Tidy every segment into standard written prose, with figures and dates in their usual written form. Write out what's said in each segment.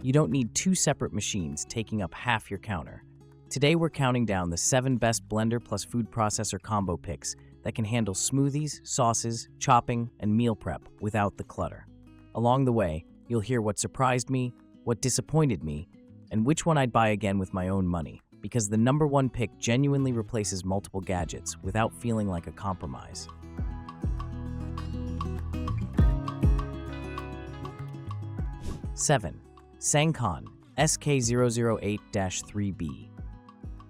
You don't need two separate machines taking up half your counter. Today we're counting down the 7 best blender plus food processor combo picks that can handle smoothies, sauces, chopping, and meal prep without the clutter. Along the way, you'll hear what surprised me, what disappointed me, and which one I'd buy again with my own money, because the number one pick genuinely replaces multiple gadgets without feeling like a compromise. Seven, SANGCON SK008-3B.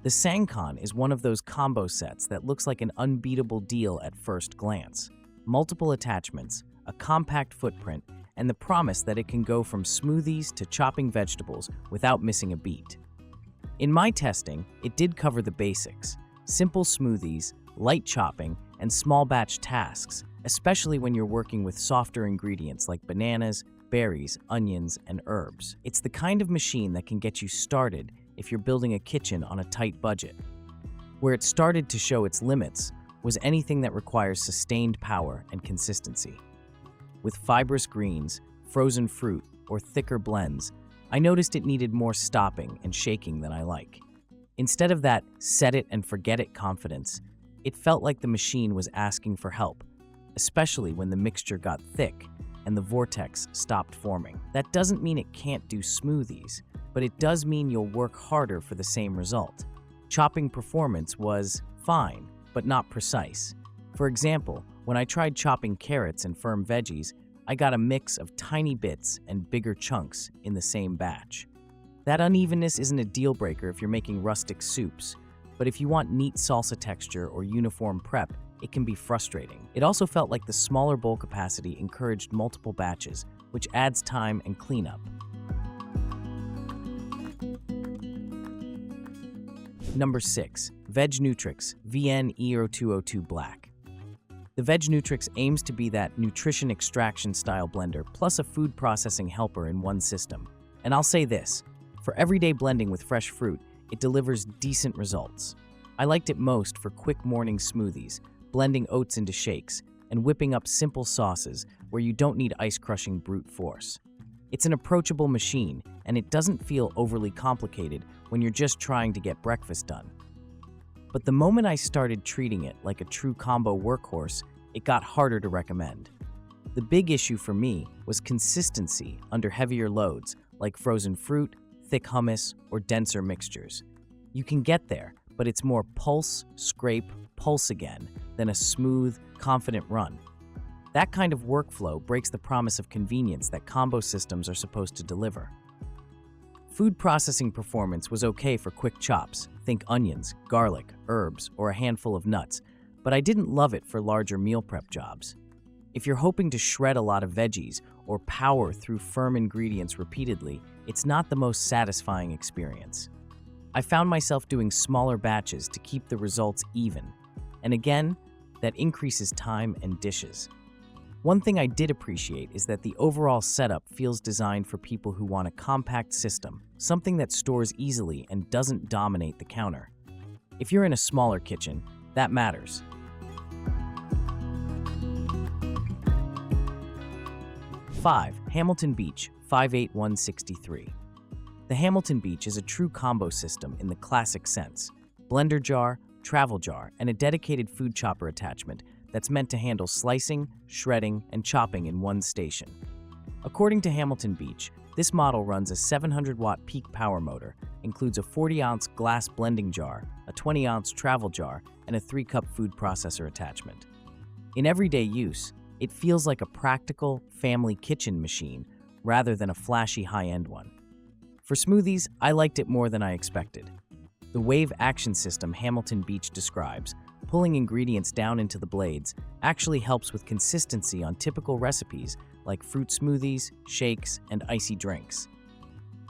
The SANGCON is one of those combo sets that looks like an unbeatable deal at first glance. Multiple attachments, a compact footprint, and the promise that it can go from smoothies to chopping vegetables without missing a beat. In my testing, it did cover the basics: simple smoothies, light chopping, and small batch tasks, especially when you're working with softer ingredients like bananas, berries, onions, and herbs. It's the kind of machine that can get you started if you're building a kitchen on a tight budget. Where it started to show its limits was anything that requires sustained power and consistency. With fibrous greens, frozen fruit, or thicker blends, I noticed it needed more stopping and shaking than I like. Instead of that set it and forget it confidence, it felt like the machine was asking for help, especially when the mixture got thick and the vortex stopped forming. That doesn't mean it can't do smoothies, but it does mean you'll work harder for the same result. Chopping performance was fine, but not precise. For example, when I tried chopping carrots and firm veggies, I got a mix of tiny bits and bigger chunks in the same batch. That unevenness isn't a deal breaker if you're making rustic soups, but if you want neat salsa texture or uniform prep, it can be frustrating. It also felt like the smaller bowl capacity encouraged multiple batches, which adds time and cleanup. Number 6. VegeNutrix VN-E0202-Black. The VegeNutrix aims to be that nutrition extraction style blender plus a food processing helper in one system. And I'll say this, for everyday blending with fresh fruit, it delivers decent results. I liked it most for quick morning smoothies, blending oats into shakes, and whipping up simple sauces where you don't need ice-crushing brute force. It's an approachable machine, and it doesn't feel overly complicated when you're just trying to get breakfast done. But the moment I started treating it like a true combo workhorse, it got harder to recommend. The big issue for me was consistency under heavier loads like frozen fruit, thick hummus, or denser mixtures. You can get there, but it's more pulse, scrape, pulse again than a smooth, confident run. That kind of workflow breaks the promise of convenience that combo systems are supposed to deliver. Food processing performance was okay for quick chops, think onions, garlic, herbs, or a handful of nuts, but I didn't love it for larger meal prep jobs. If you're hoping to shred a lot of veggies or power through firm ingredients repeatedly, it's not the most satisfying experience. I found myself doing smaller batches to keep the results even, and again, that increases time and dishes. One thing I did appreciate is that the overall setup feels designed for people who want a compact system, something that stores easily and doesn't dominate the counter. If you're in a smaller kitchen, that matters. Five, Hamilton Beach 58163. The Hamilton Beach is a true combo system in the classic sense: blender jar, travel jar, and a dedicated food chopper attachment that's meant to handle slicing, shredding, and chopping in one station. According to Hamilton Beach, this model runs a 700-watt peak power motor, includes a 40-ounce glass blending jar, a 20-ounce travel jar, and a 3-cup food processor attachment. In everyday use, it feels like a practical, family kitchen machine rather than a flashy high-end one. For smoothies, I liked it more than I expected. The wave action system Hamilton Beach describes, pulling ingredients down into the blades, actually helps with consistency on typical recipes like fruit smoothies, shakes, and icy drinks.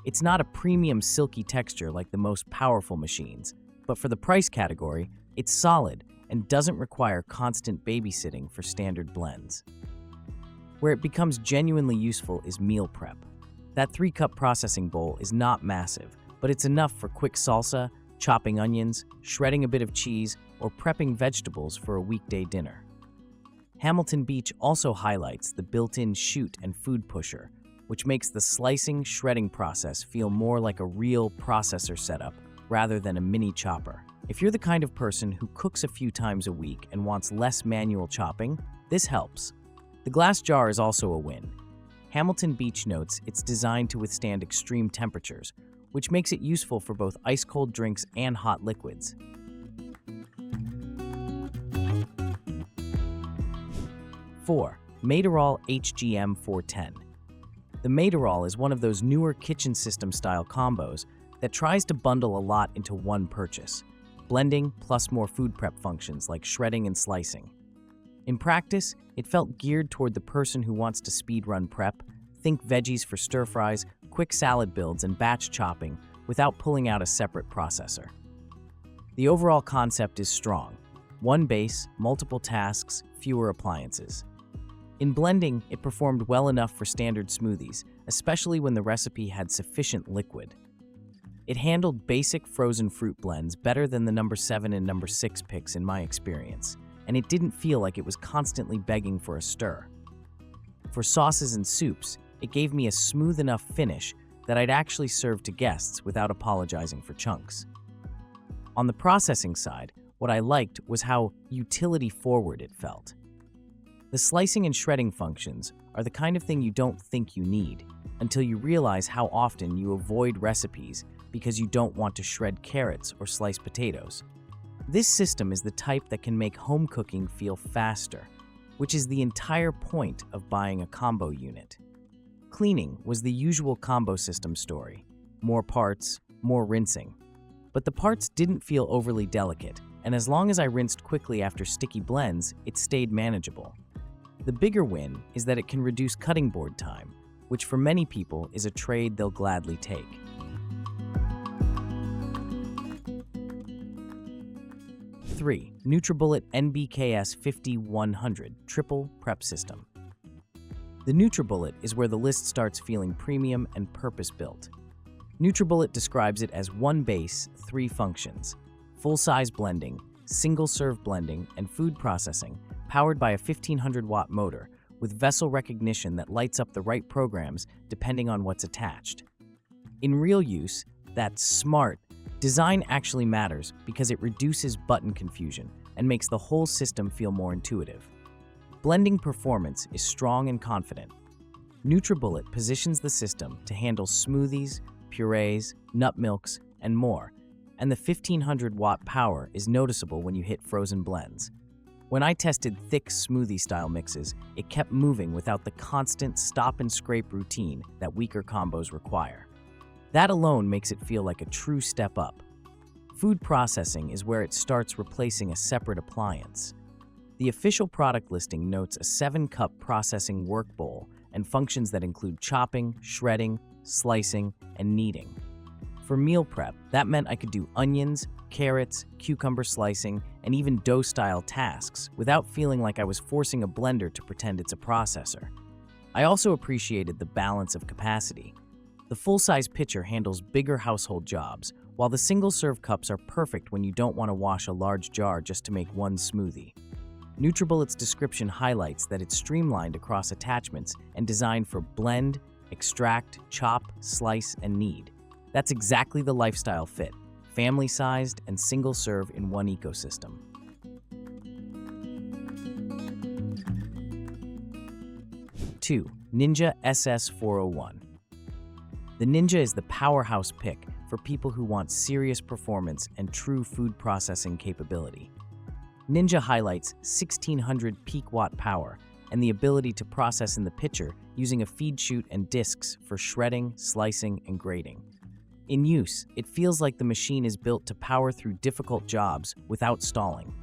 It's not a premium silky texture like the most powerful machines, but for the price category, it's solid and doesn't require constant babysitting for standard blends. Where it becomes genuinely useful is meal prep. That 3-cup processing bowl is not massive, but it's enough for quick salsa, chopping onions, shredding a bit of cheese, or prepping vegetables for a weekday dinner. Hamilton Beach also highlights the built-in chute and food pusher, which makes the slicing, shredding process feel more like a real processor setup rather than a mini chopper. If you're the kind of person who cooks a few times a week and wants less manual chopping, this helps. The glass jar is also a win. Hamilton Beach notes it's designed to withstand extreme temperatures, which makes it useful for both ice-cold drinks and hot liquids. Four, Materol HGM 410. The Materol is one of those newer kitchen system-style combos that tries to bundle a lot into one purchase, blending plus more food prep functions like shredding and slicing. In practice, it felt geared toward the person who wants to speed-run prep, think veggies for stir-fries, quick salad builds, and batch chopping without pulling out a separate processor. The overall concept is strong. One base, multiple tasks, fewer appliances. In blending, it performed well enough for standard smoothies, especially when the recipe had sufficient liquid. It handled basic frozen fruit blends better than the number 7 and number 6 picks in my experience, and it didn't feel like it was constantly begging for a stir. For sauces and soups, it gave me a smooth enough finish that I'd actually serve to guests without apologizing for chunks. On the processing side, what I liked was how utility-forward it felt. The slicing and shredding functions are the kind of thing you don't think you need until you realize how often you avoid recipes because you don't want to shred carrots or slice potatoes. This system is the type that can make home cooking feel faster, which is the entire point of buying a combo unit. Cleaning was the usual combo system story. More parts, more rinsing. But the parts didn't feel overly delicate, and as long as I rinsed quickly after sticky blends, it stayed manageable. The bigger win is that it can reduce cutting board time, which for many people is a trade they'll gladly take. Three, Nutribullet NBKS 5100 Triple Prep System. The Nutribullet is where the list starts feeling premium and purpose-built. Nutribullet describes it as one base, 3 functions: full-size blending, single-serve blending, and food processing, powered by a 1500-watt motor with vessel recognition that lights up the right programs depending on what's attached. In real use, that's smart. Design actually matters because it reduces button confusion and makes the whole system feel more intuitive. Blending performance is strong and confident. Nutribullet positions the system to handle smoothies, purees, nut milks, and more, and the 1500-watt power is noticeable when you hit frozen blends. When I tested thick smoothie-style mixes, it kept moving without the constant stop-and-scrape routine that weaker combos require. That alone makes it feel like a true step up. Food processing is where it starts replacing a separate appliance. The official product listing notes a 7-cup processing work bowl and functions that include chopping, shredding, slicing, and kneading. For meal prep, that meant I could do onions, carrots, cucumber slicing, and even dough-style tasks without feeling like I was forcing a blender to pretend it's a processor. I also appreciated the balance of capacity. The full-size pitcher handles bigger household jobs, while the single-serve cups are perfect when you don't want to wash a large jar just to make one smoothie. Nutribullet's description highlights that it's streamlined across attachments and designed for blend, extract, chop, slice, and knead. That's exactly the lifestyle fit, family-sized and single-serve in one ecosystem. Two, Ninja SS401. The Ninja is the powerhouse pick for people who want serious performance and true food processing capability. Ninja highlights 1600 peak watt power and the ability to process in the pitcher using a feed chute and discs for shredding, slicing, and grating. In use, it feels like the machine is built to power through difficult jobs without stalling.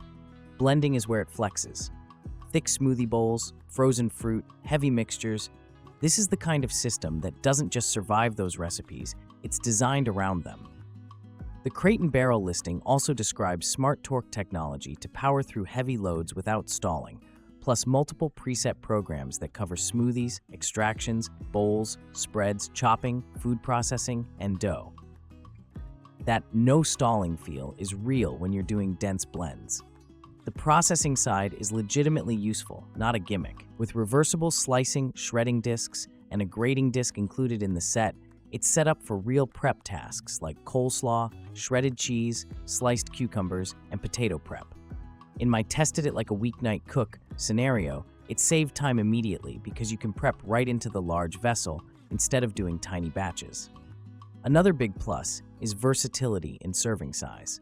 Blending is where it flexes. Thick smoothie bowls, frozen fruit, heavy mixtures. This is the kind of system that doesn't just survive those recipes, it's designed around them. The crate and barrel listing also describes smart torque technology to power through heavy loads without stalling, plus multiple preset programs that cover smoothies, extractions, bowls, spreads, chopping, food processing, and dough. That no stalling feel is real when you're doing dense blends. The processing side is legitimately useful, not a gimmick, with reversible slicing, shredding discs, and a grating disc included in the set, it's set up for real prep tasks like coleslaw, shredded cheese, sliced cucumbers, and potato prep. In my tested it like a weeknight cook scenario, it saved time immediately because you can prep right into the large vessel instead of doing tiny batches. Another big plus is versatility in serving size.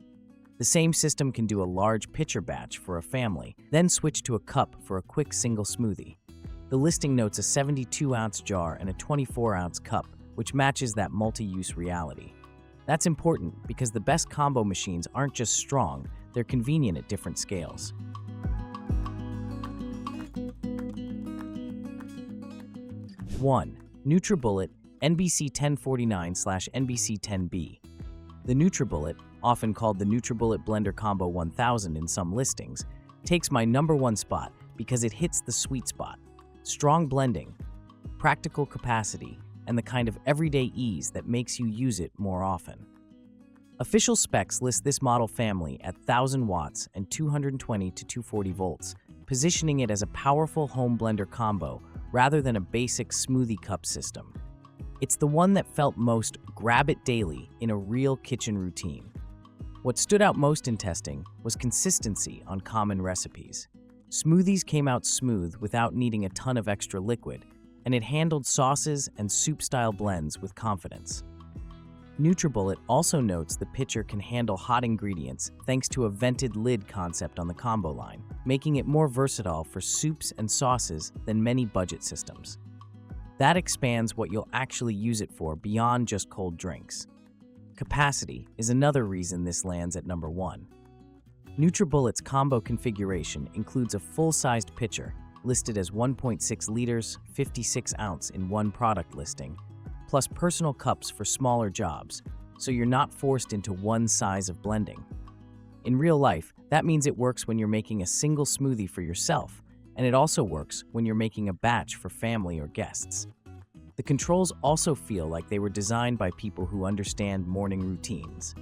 The same system can do a large pitcher batch for a family, then switch to a cup for a quick single smoothie. The listing notes a 72-ounce jar and a 24-ounce cup, which matches that multi-use reality. That's important because the best combo machines aren't just strong, they're convenient at different scales. One, Nutribullet NBC 1049/NBC 10B. The Nutribullet, often called the Nutribullet Blender Combo 1000 in some listings, takes my #1 spot because it hits the sweet spot. Strong blending, practical capacity, and the kind of everyday ease that makes you use it more often. Official specs list this model family at 1000 watts and 220 to 240 volts, positioning it as a powerful home blender combo rather than a basic smoothie cup system. It's the one that felt most grab it daily in a real kitchen routine. What stood out most in testing was consistency on common recipes. Smoothies came out smooth without needing a ton of extra liquid, and it handled sauces and soup-style blends with confidence. Nutribullet also notes the pitcher can handle hot ingredients thanks to a vented lid concept on the combo line, making it more versatile for soups and sauces than many budget systems. That expands what you'll actually use it for beyond just cold drinks. Capacity is another reason this lands at #1. Nutribullet's combo configuration includes a full-sized pitcher, listed as 1.6 liters, 56 ounce in one product listing, plus personal cups for smaller jobs, so you're not forced into one size of blending. In real life, that means it works when you're making a single smoothie for yourself, and it also works when you're making a batch for family or guests. The controls also feel like they were designed by people who understand morning routines.